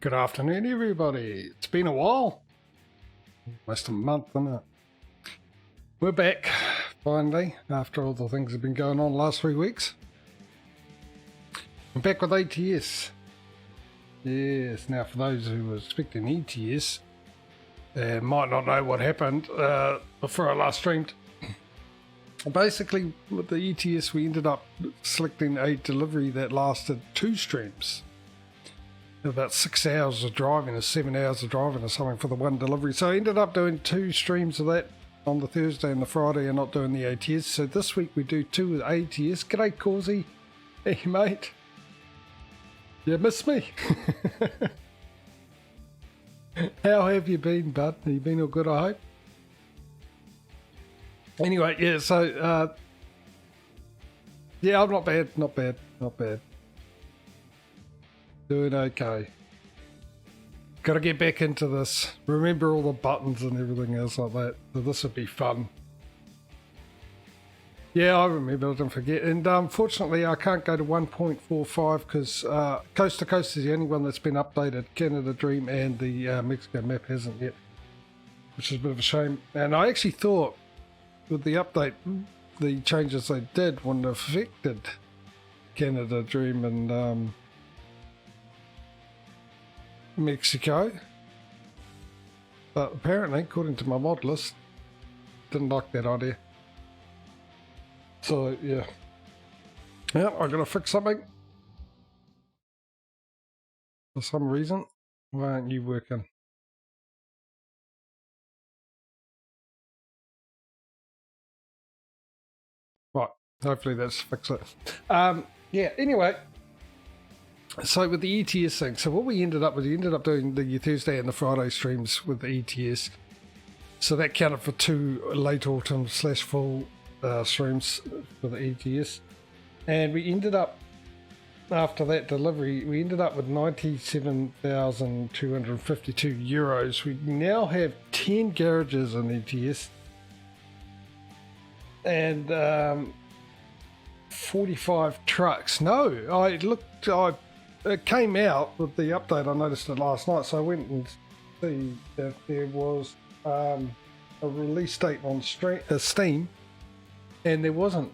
Good afternoon, everybody. It's been a while. Almost a month, isn't it? We're back, finally, after all the things that have been going on the last 3 weeks. I'm back with ATS. Yes, now for those who were expecting ETS, might not know what happened before I last streamed. Basically, with the ETS, we ended up selecting a delivery that lasted 2 streams. About 6 hours of driving or 7 hours of driving or something for the one delivery. So I ended up doing 2 streams of that on the Thursday and the Friday and not doing the ATS. So this week we do 2 with ATS. G'day, Causey. Hey, mate. You missed me. How have you been, bud? Have you been all good, I hope? Anyway, yeah, so, yeah, I'm not bad. Doing okay. Gotta get back into this. Remember all the buttons and everything else like that. So this would be fun. Yeah, I remember. I didn't forget. And unfortunately, I can't go to 1.45 because Coast to Coast is the only one that's been updated. Canada Dream and the Mexico map hasn't yet, which is a bit of a shame. And I actually thought with the update, the changes they did wouldn't have affected Canada Dream and Mexico, but apparently, according to my mod list, didn't like that idea. So yeah, I gotta fix something for some reason. Why aren't you working? Right, hopefully that's fix it. Yeah. Anyway. So with the ETS thing, so what we ended up with, we ended up doing the Thursday and the Friday streams with the ETS. So that counted for 2 late autumn / fall streams for the ETS. And we ended up, after that delivery, we ended up with 97,252 euros. We now have 10 garages in ETS. And 45 trucks. No, it came out with the update. I noticed it last night, so I went and see if there was a release date on Steam, and there wasn't.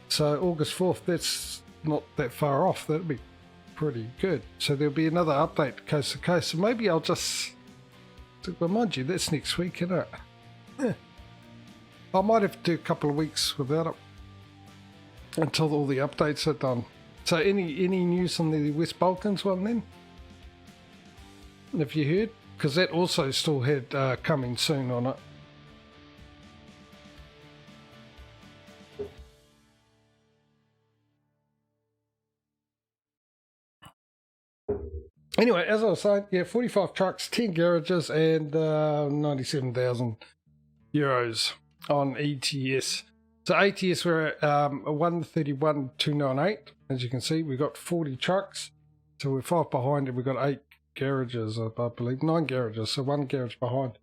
So August 4th, that's not that far off. That'd be pretty good. So there'll be another update coast to coast. So maybe I'll just, well, mind you, that's next week, isn't it? Yeah. I might have to do a couple of weeks without it until all the updates are done. So any news on the West Balkans one then? Have you heard? Because that also still had coming soon on it. Anyway, as I was saying, yeah, 45 trucks, 10 garages, and 97,000 euros on ETS. So ATS we're at 131,298. As you can see, we've got 40 trucks. So we're 5 behind and we've got 8 garages, I believe. 9 garages, so 1 garage behind.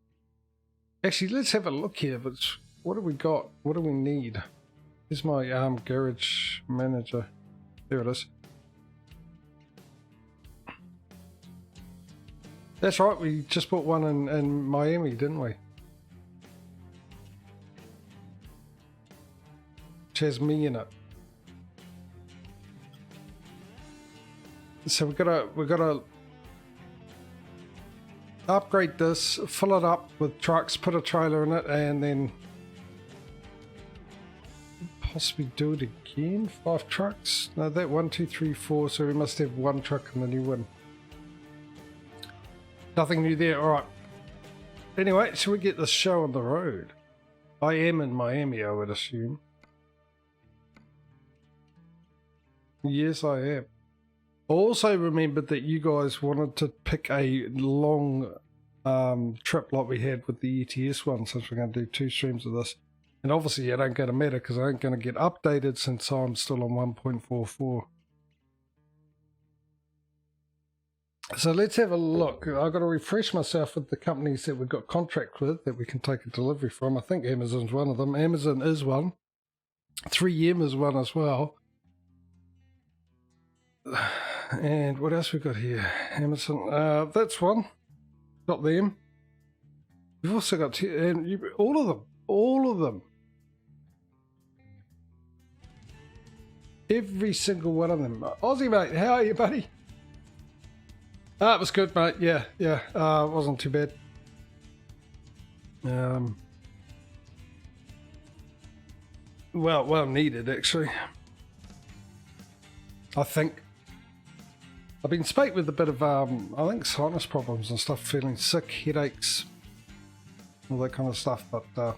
Actually, let's have a look here. But what do we got? What do we need? Here's my garage manager. There it is. That's right, we just bought one in Miami, didn't we? Which has me in it. So we've got to upgrade this, fill it up with trucks, put a trailer in it, and then possibly do it again. 5 trucks? No, that 1, 2, 3, 4. So we must have 1 truck in the new one. Nothing new there. All right. Anyway, shall we get this show on the road? I am in Miami, I would assume. Yes, I am. Also remembered that you guys wanted to pick a long trip like we had with the ETS one, since we're going to do 2 streams of this. And obviously it ain't going to matter because I ain't going to get updated since I'm still on 1.44. So let's have a look. I've got to refresh myself with the companies that we've got contract with that we can take a delivery from. I think Amazon's one of them. Amazon is one. 3M is one as well. And what else we got here? Emerson. That's one. Got them. We've also got all of them. Every single one of them. Aussie mate, how are you, buddy? It was good, mate. Yeah. It wasn't too bad. Well needed actually. I think. I've been spaked with a bit of I think sinus problems and stuff, feeling sick, headaches, all that kind of stuff, but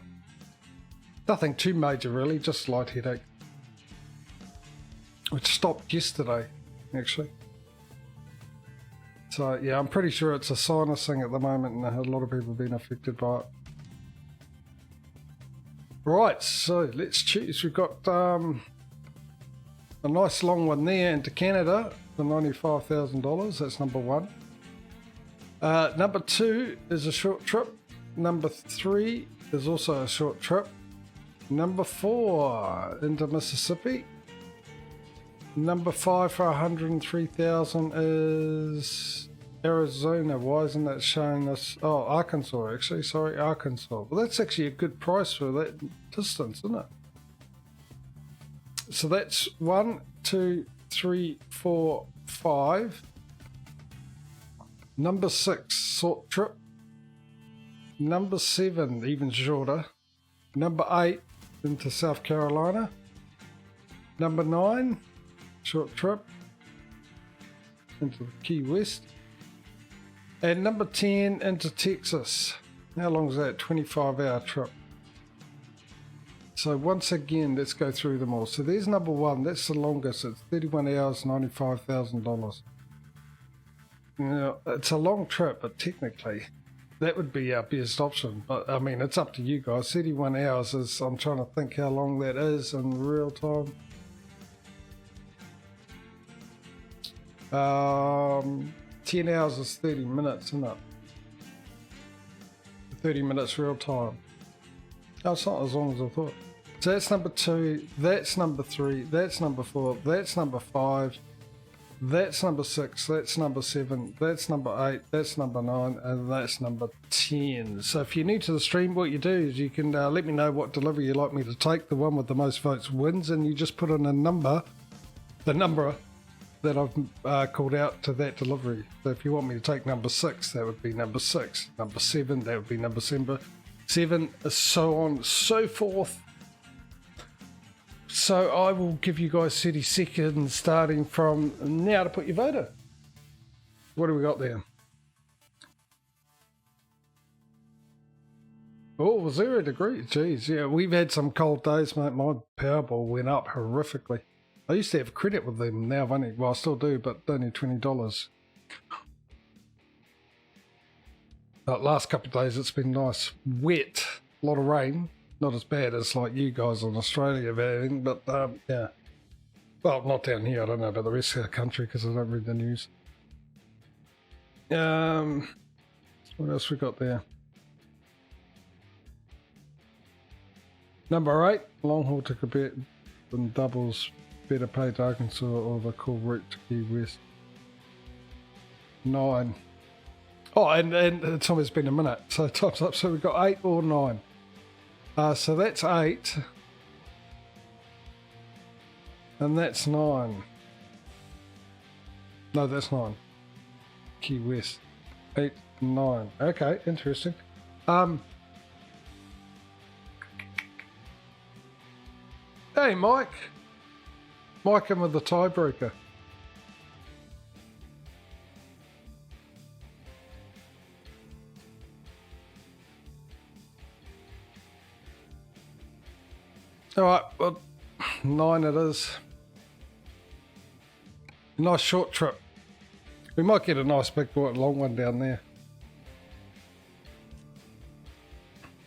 nothing too major really, just light headache. Which stopped yesterday, actually. So yeah, I'm pretty sure it's a sinus thing at the moment, and a lot of people have been affected by it. Right, so let's choose. We've got a nice long one there into Canada for $95,000. That's number one. Number two is a short trip. Number three is also a short trip. Number four into Mississippi. Number five for 103,000 is Arizona. Why isn't that showing us? Oh, Arkansas, actually. Sorry, Arkansas. Well, that's actually a good price for that distance, isn't it? So that's 1, 2, 3, 4, 5. Number 6, short trip. Number 7, even shorter. Number 8, into South Carolina. Number 9, short trip into Key West. And number 10 into Texas. How long is that? 25-hour trip. So once again, let's go through them all. So there's number one. That's the longest. It's 31 hours, $95,000. Now, it's a long trip, but technically that would be our best option. But I mean, it's up to you guys. 31 hours is, I'm trying to think how long that is in real time. 10 hours is 30 minutes, isn't it? 30 minutes real time. Oh, it's not as long as I thought. So that's number 2, that's number 3, that's number 4, that's number 5, that's number 6, that's number 7, that's number 8, that's number 9, and that's number 10. So if you're new to the stream, what you do is you can let me know what delivery you'd like me to take. The one with the most votes wins, and you just put in a number, the number that I've called out to that delivery. So if you want me to take number 6, that would be number 6. Number 7, that would be number 7, so on, so forth. So I will give you guys 30 seconds starting from now to put your vote in. What do we got there? Oh, 0 degrees. Jeez, yeah, we've had some cold days, mate. My Powerball went up horrifically. I used to have credit with them. Now I've only, well, I still do, but only $20. But last couple of days it's been nice, wet, a lot of rain. Not as bad as like you guys in Australia have anything, but yeah. Well, not down here. I don't know about the rest of the country because I don't read the news. What else we got there? Number 8, long haul to Quebec and doubles. Better pay to Arkansas or the cool route to Key West. 9. Oh, and it's almost been a minute, so time's up. So we've got 8 or 9. So that's 8. And that's 9. No, that's 9. Key West. 8, 9. Okay, interesting. Hey, Mike. Mike in with the tiebreaker. All right, well, 9 it is. Nice short trip. We might get a nice big long one down there.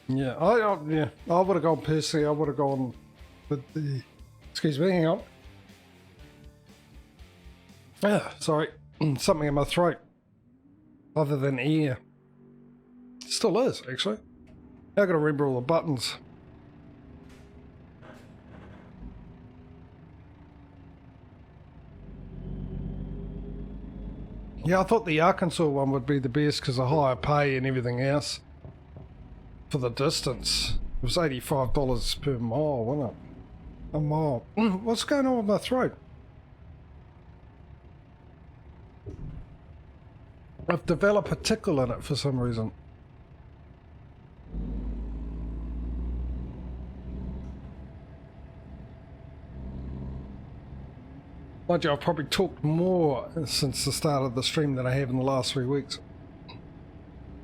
Yeah, I would have gone personally. I would have gone with the. Excuse me, hang on. Sorry, something in my throat. Other than air. Still is, actually. I've got to remember all the buttons. Yeah, I thought the Arkansas one would be the best because of higher pay and everything else. For the distance. It was $85 per mile, wasn't it? A mile. What's going on with my throat? I've developed a tickle in it for some reason. Mind you, I've probably talked more since the start of the stream than I have in the last 3 weeks.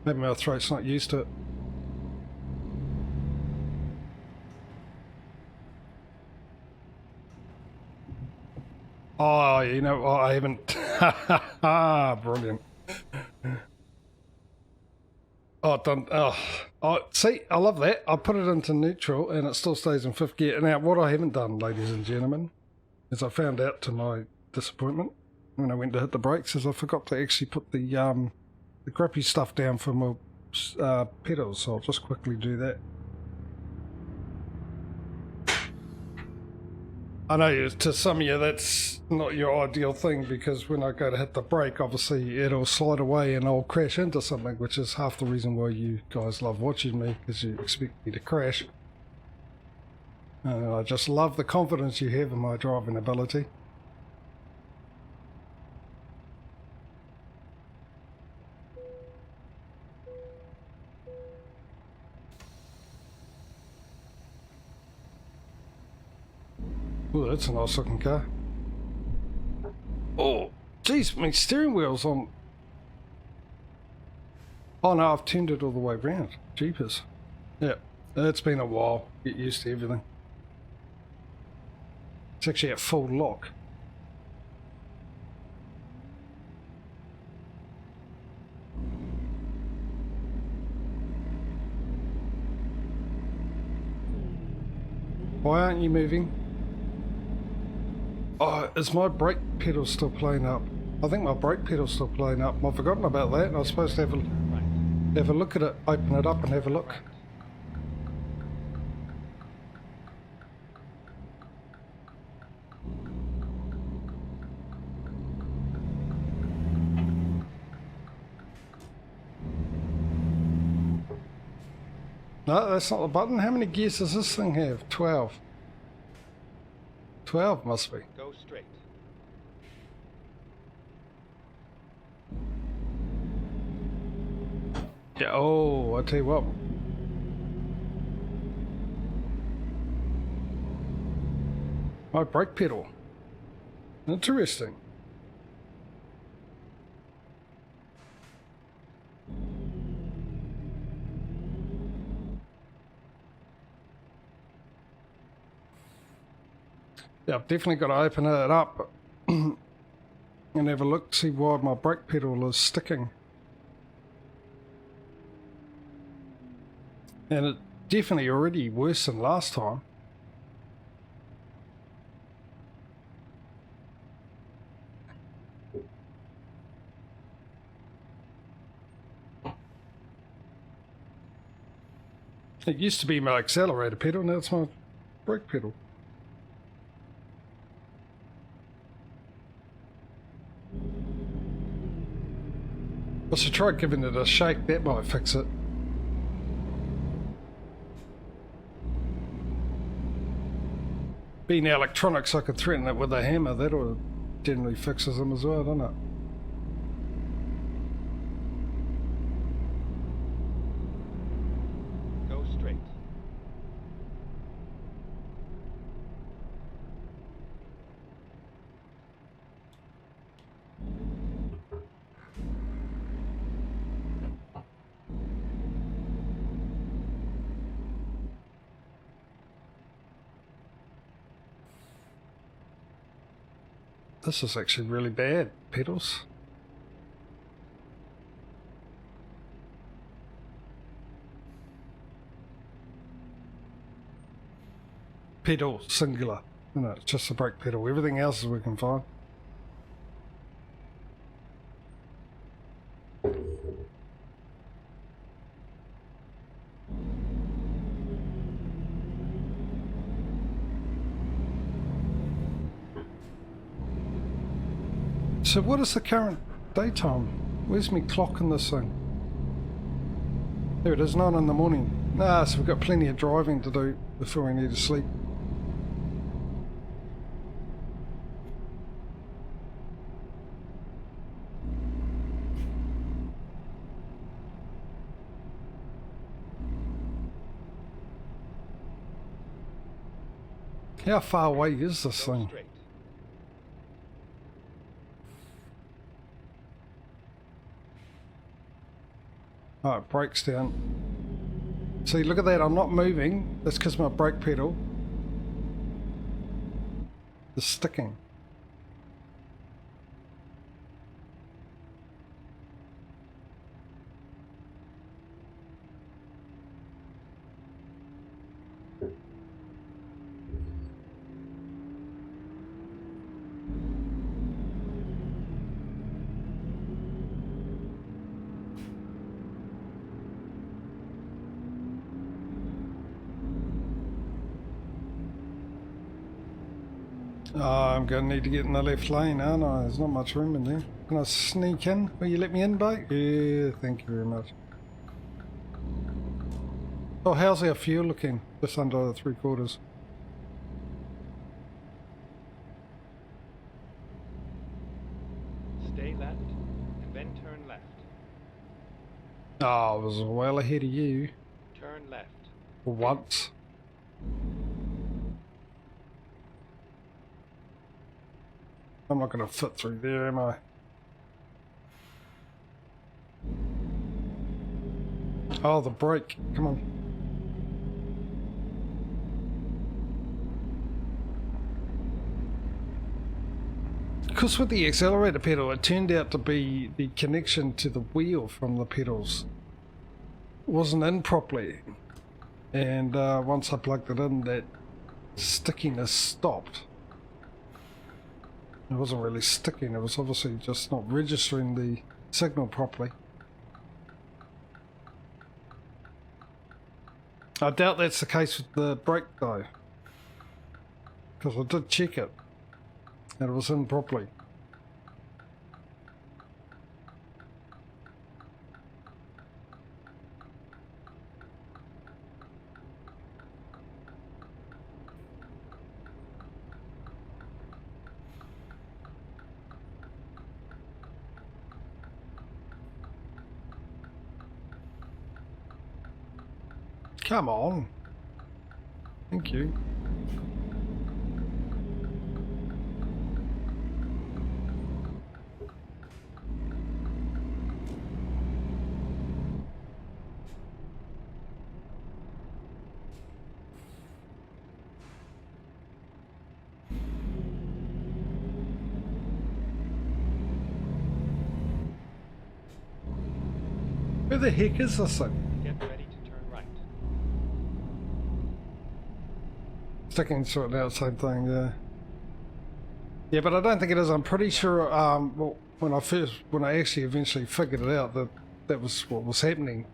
Maybe my throat's not used to it. Oh, you know, I haven't. Brilliant. Oh, done. Oh, see, I love that. I put it into neutral and it still stays in 5th gear. Now, what I haven't done, ladies and gentlemen, is I found out to my disappointment when I went to hit the brakes, is I forgot to actually put the grippy stuff down for my pedals. So I'll just quickly do that. I know to some of you that's not your ideal thing, because when I go to hit the brake, obviously it'll slide away and I'll crash into something, which is half the reason why you guys love watching me, because you expect me to crash. And I just love the confidence you have in my driving ability. Oh, that's a nice looking car. Oh, geez, my steering wheel's on. Oh no, I've turned it all the way around. Jeepers. Yeah, it's been a while. Get used to everything. It's actually at full lock. Why aren't you moving? Oh, is my brake pedal still playing up? I think my brake pedal's still playing up. I've forgotten about that, and I was supposed to have a look at it, open it up and have a look. No, that's not the button. How many gears does this thing have? 12. 12 must be. Go straight. Yeah, oh, I tell you what. My brake pedal. Interesting. Yeah, I've definitely got to open it up and have a look, see why my brake pedal is sticking. And it definitely already worse than last time. It used to be my accelerator pedal, now it's my brake pedal. I should try giving it a shake, that might fix it. Being electronics, I could threaten it with a hammer, that generally fixes them as well, doesn't it? Go straight. This is actually really bad, pedals. Pedal, singular. No, it's just a brake pedal. Everything else is working fine. So what is the current daytime. Where's me clock in this thing? There it is, 9 in the morning. Ah, so we've got plenty of driving to do before we need to sleep. How far away is this thing? Oh, it brakes down. See, look at that, I'm not moving. That's because my brake pedal is sticking. Oh, I'm going to need to get in the left lane, aren't I? There's not much room in there. Can I sneak in? Will you let me in, mate? Yeah, thank you very much. Oh, how's our fuel looking? Just under the 3/4. Stay left, and then turn left. Oh, I was well ahead of you. Turn left. For once. I'm not going to fit through there, am I? Oh, the brake. Come on. Because with the accelerator pedal, it turned out to be the connection to the wheel from the pedals wasn't in properly. And once I plugged it in, that stickiness stopped. It wasn't really sticking, it was obviously just not registering the signal properly. I doubt that's the case with the brake though, because I did check it and it was in properly. Come on. Thank you. Where the heck is this thing? Get ready to turn right. Sticking sort out, same thing, yeah. Yeah, but I don't think it is. I'm pretty sure, well, when I actually eventually figured it out, that was what was happening.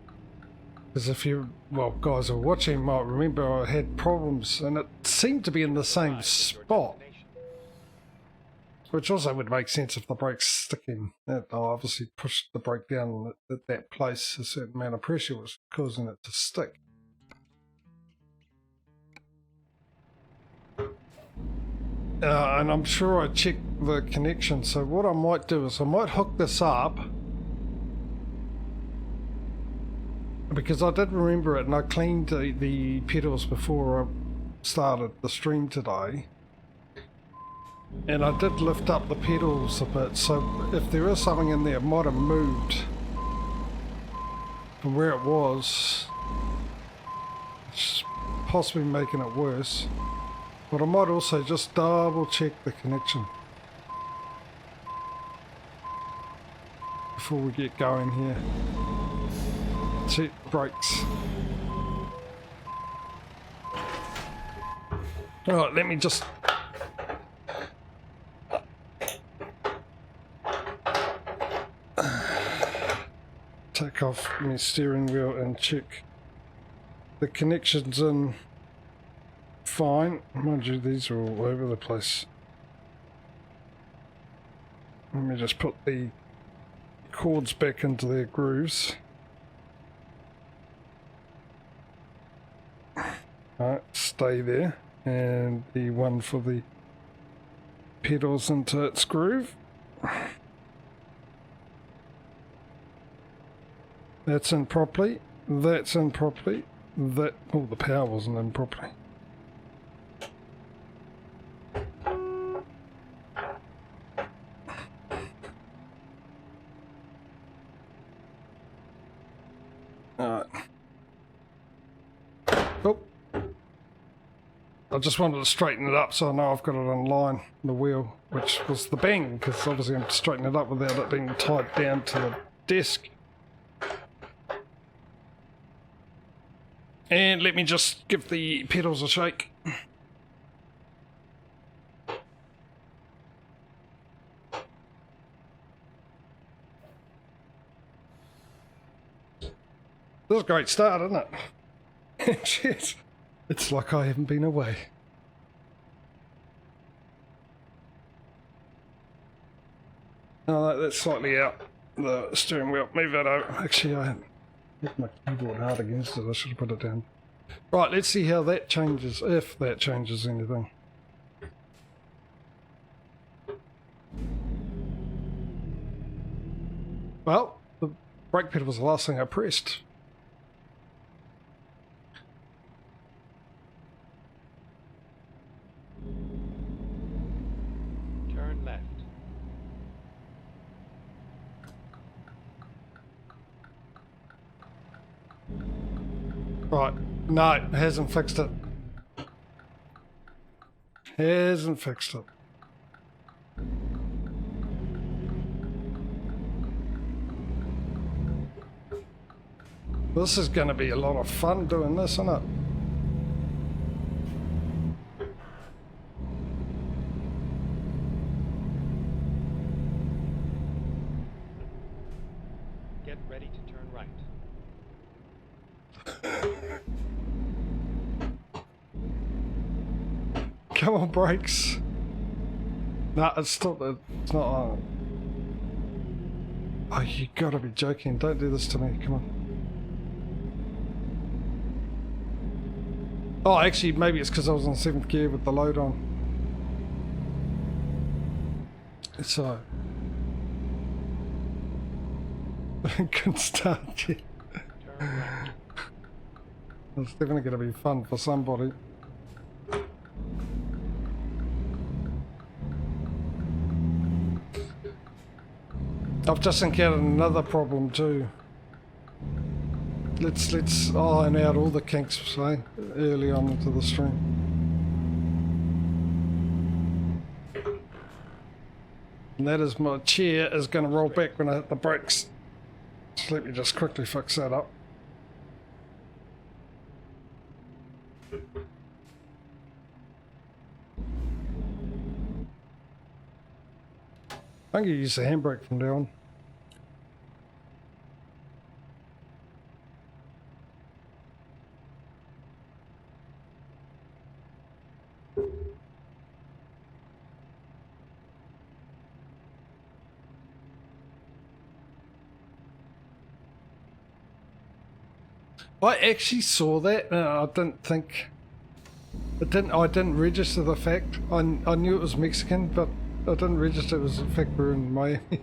Because if you, well, guys who are watching might remember I had problems, and it seemed to be in the same spot. Which also would make sense if the brake's sticking. That I obviously pushed the brake down at that place, a certain amount of pressure was causing it to stick. And I'm sure I checked the connection, so what I might do is I might hook this up, because I did remember it and I cleaned the pedals before I started the stream today. And I did lift up the pedals a bit, so if there is something in there, it might have moved from where it was. It's possibly making it worse. But I might also just double check the connection before we get going here. Check brakes. Alright, let me just... take off my steering wheel and check the connections in fine. Mind you, these are all over the place. Let me just put the cords back into their grooves. Alright, stay there. And the one for the pedals into its groove. That's in properly. That's in properly. That, oh, the power wasn't in properly. Alright. Oh. I just wanted to straighten it up so I know I've got it on line, the wheel, which was the bang, because obviously I'm straightening it up without it being tied down to the desk. And let me just give the pedals a shake. This is a great start, isn't it? Shit. It's like I haven't been away. Oh, that's slightly out the steering wheel. Move that over. Actually, I hit my keyboard hard against it. I should have put it down. Right, let's see how that changes, if that changes anything. Well, the brake pedal was the last thing I pressed. Turn left. Right, no, it hasn't fixed it. Hasn't fixed it. This is going to be a lot of fun doing this, isn't it? Get ready to turn right. Come on, brakes. No, it's not on. Oh, you gotta be joking. Don't do this to me. Come on. Oh, actually, maybe it's because I was in 7th gear with the load on. So. Couldn't start yet. Turn right. It's definitely going to be fun for somebody. I've just encountered another problem too. Let's iron out all the kinks, say, early on into the stream. And that is my chair is going to roll back when I hit the brakes. So let me just quickly fix that up. I'm going to use the handbrake from now on. I actually saw that. I didn't think. I didn't register the fact. I knew it was Mexican, but I didn't register it was in fact we're in Miami.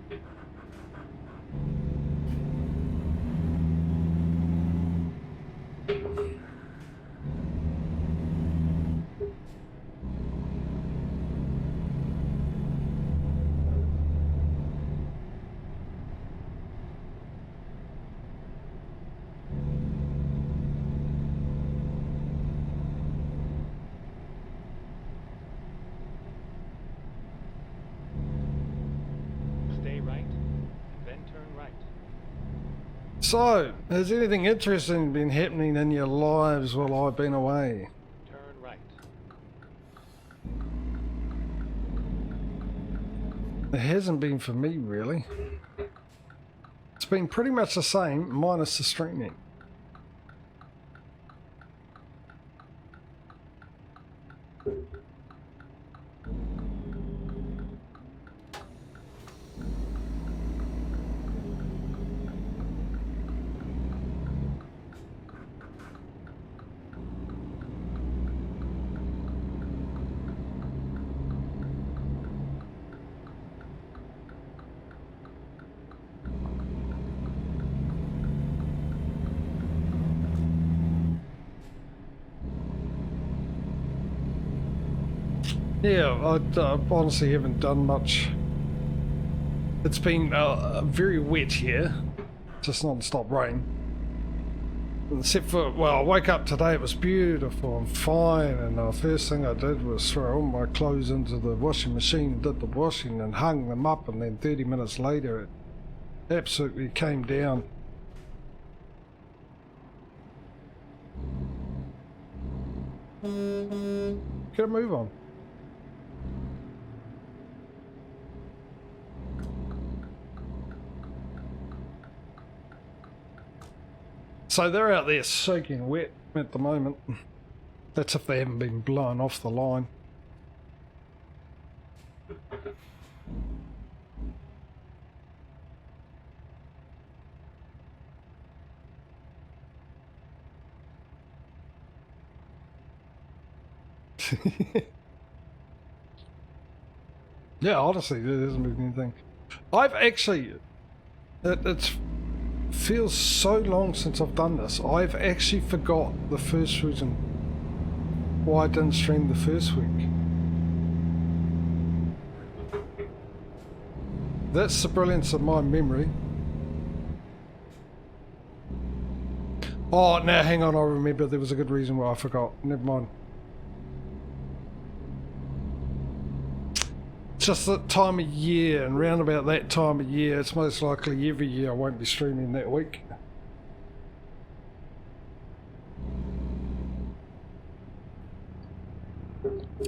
Stay right, and then turn right. So, has anything interesting been happening in your lives while I've been away? Turn right. It hasn't been for me, really. It's been pretty much the same, minus the streaming. Yeah, I honestly haven't done much. It's been very wet here, just non-stop rain. Except for, well, I woke up today, it was beautiful and fine, and the first thing I did was throw all my clothes into the washing machine, did the washing and hung them up, and then 30 minutes later it absolutely came down. Get a move on. So they're out there soaking wet at the moment. That's if they haven't been blown off the line. Yeah, honestly, there hasn't been anything. I've actually... It feels so long since I've done this. I've actually forgot the first reason why I didn't stream the first week. That's the brilliance of my memory. Oh, now hang on, I remember there was a good reason why I forgot. Never mind. Just that time of year, and round about that time of year, it's most likely every year I won't be streaming that week.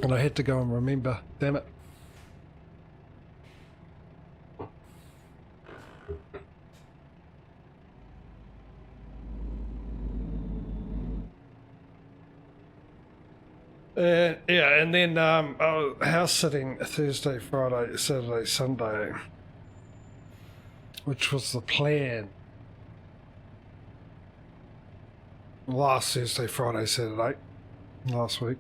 And I had to go and remember, damn it. Yeah, and then I was house sitting Thursday, Friday, Saturday, Sunday, which was the plan. Last Thursday, Friday, Saturday, last week.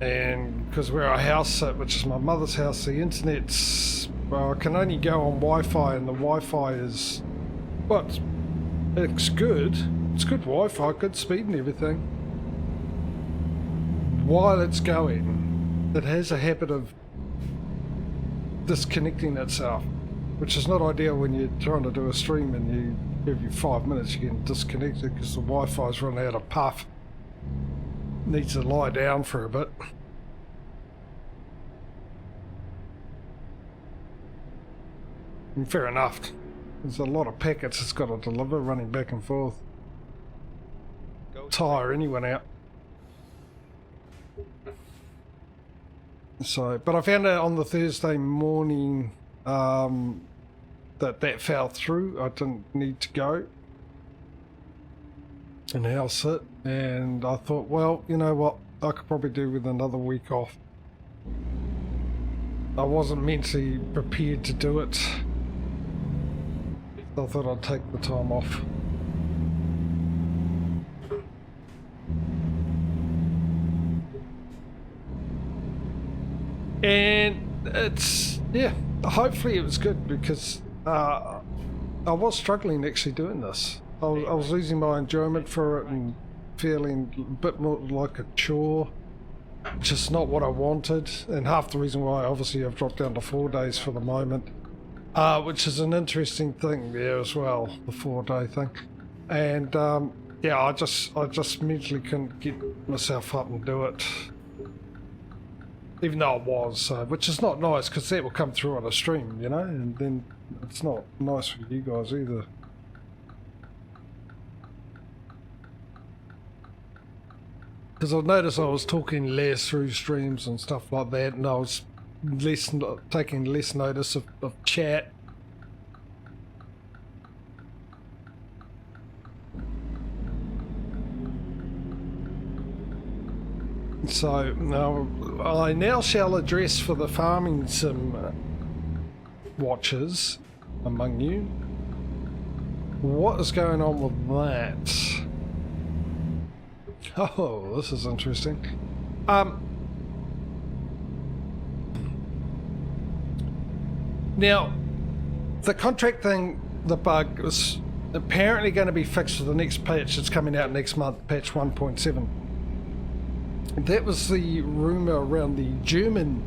And because where I house sit, which is my mother's house, the internet's, well, I can only go on Wi-Fi, and the Wi-Fi is, well, it's good. It's good Wi-Fi, good speed and everything. While it's going, it has a habit of disconnecting itself, which is not ideal when you're trying to do a stream and you every 5 minutes you get disconnected because the Wi-Fi's run out of puff. Needs to lie down for a bit. And fair enough. There's a lot of packets it's got to deliver running back and forth. Tire anyone out. So, but I found out on the Thursday morning that fell through. I didn't need to go and house it, and I thought, well, you know what, I could probably do with another week off. I wasn't mentally prepared to do it. I thought I'd take the time off. And it's, yeah, hopefully it was good because I was struggling actually doing this. I was losing my enjoyment for it and feeling a bit more like a chore, just not what I wanted. And half the reason why, obviously, I've dropped down to 4 days for the moment. Which is an interesting thing there as well, the 4-day thing. And yeah, I just mentally couldn't get myself up and do it, even though I was, which is not nice because that will come through on a stream, you know, and then it's not nice for you guys either. Because I've noticed I was talking less through streams and stuff like that, and I was taking less notice of chat. So now I now shall address for the farming sim watchers among you. What is going on with that? Oh, this is interesting. Now, the contract thing, the bug was apparently going to be fixed for the next patch that's coming out next month, patch 1.7. That was the rumour around the German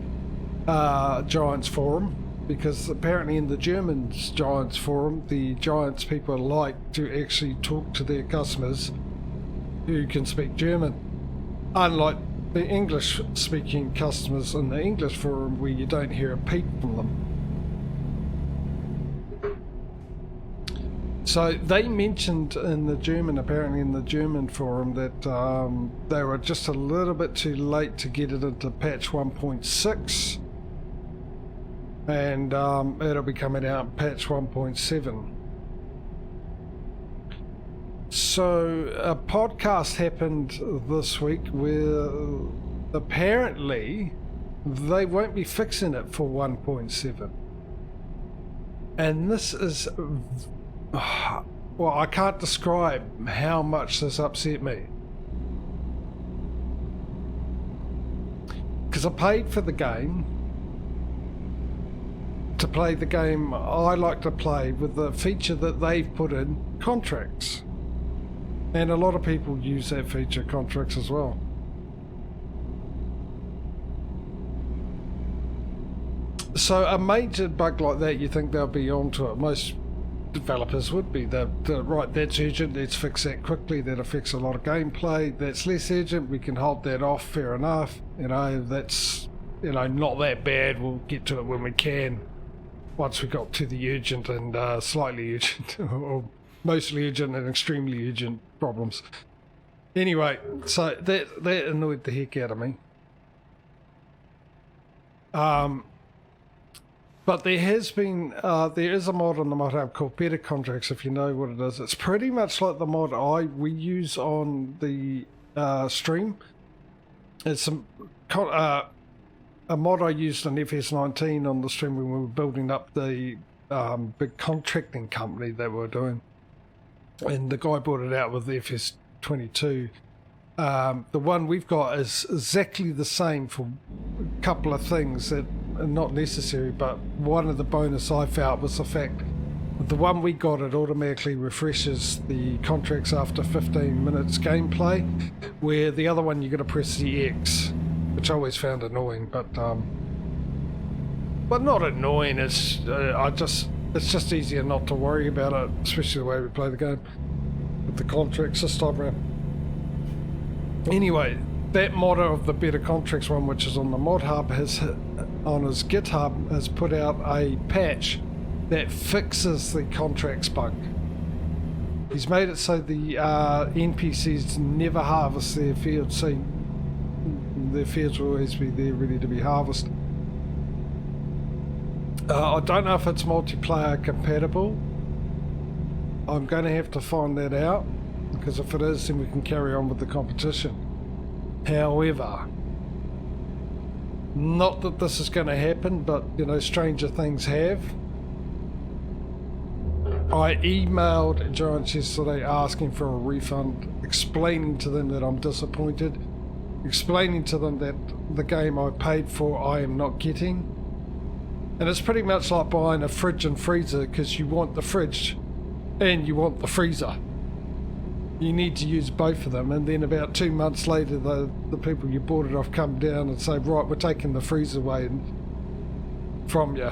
Giants forum, because apparently in the German Giants forum, the Giants people like to actually talk to their customers who can speak German, unlike the English speaking customers in the English forum where you don't hear a peep from them. So they mentioned apparently in the German forum, that they were just a little bit too late to get it into patch 1.6, and it'll be coming out in patch 1.7. So a podcast happened this week where apparently they won't be fixing it for 1.7, and this is... well, I can't describe how much this upset me. Because I paid for the game to play the game I like to play with the feature that they've put in, contracts. And a lot of people use that feature, contracts, as well. So a major bug like that, you think they'll be onto it. Most developers would be. They're right, that's urgent, let's fix that quickly, that affects a lot of gameplay. That's less urgent, we can hold that off, fair enough. That's, not that bad, we'll get to it when we can, once we got to the urgent and slightly urgent, or mostly urgent and extremely urgent problems. Anyway, so that annoyed the heck out of me. But there is a mod on the mod hub called Better Contracts, if you know what it is. It's pretty much like the mod we use on the stream. It's a mod I used on FS19 on the stream when we were building up the big contracting company that we were doing. And the guy brought it out with the FS22. The one we've got is exactly the same for a couple of things that are not necessary, but one of the bonus I felt was the fact that the one we got, it automatically refreshes the contracts after 15 minutes gameplay, where the other one you've got to press the X, which I always found annoying, but not annoying, it's just easier not to worry about it, especially the way we play the game with the contracts this time around. Anyway, that modder of the Better Contracts one, which is on the mod hub, on his GitHub has put out a patch that fixes the contracts bug. He's made it so the NPCs never harvest their fields, so their fields will always be there ready to be harvested. I don't know if it's multiplayer compatible. I'm going to have to find that out, because if it is, then we can carry on with the competition. However, not that this is going to happen, but stranger things have. I emailed Giants yesterday asking for a refund, explaining to them that I'm disappointed, explaining to them that the game I paid for I am not getting. And it's pretty much like buying a fridge and freezer, because you want the fridge and you want the freezer. You need to use both of them, and then about 2 months later the people you bought it off come down and say, right, we're taking the freezer away from you.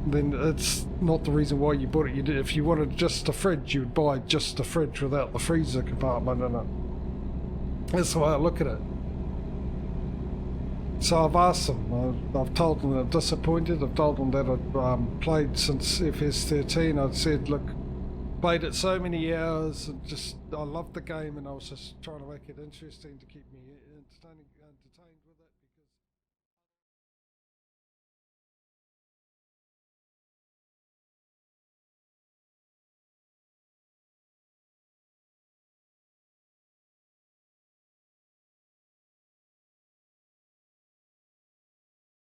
Then it's not the reason why you bought it. If you wanted just a fridge, you would buy just the fridge without the freezer compartment in it. That's the way I look at it. So I've asked them, I've told them that I'm disappointed, I've told them that I've played since FS13. I've said, look, played it so many hours, and I loved the game, and I was just trying to make it interesting to keep me entertaining.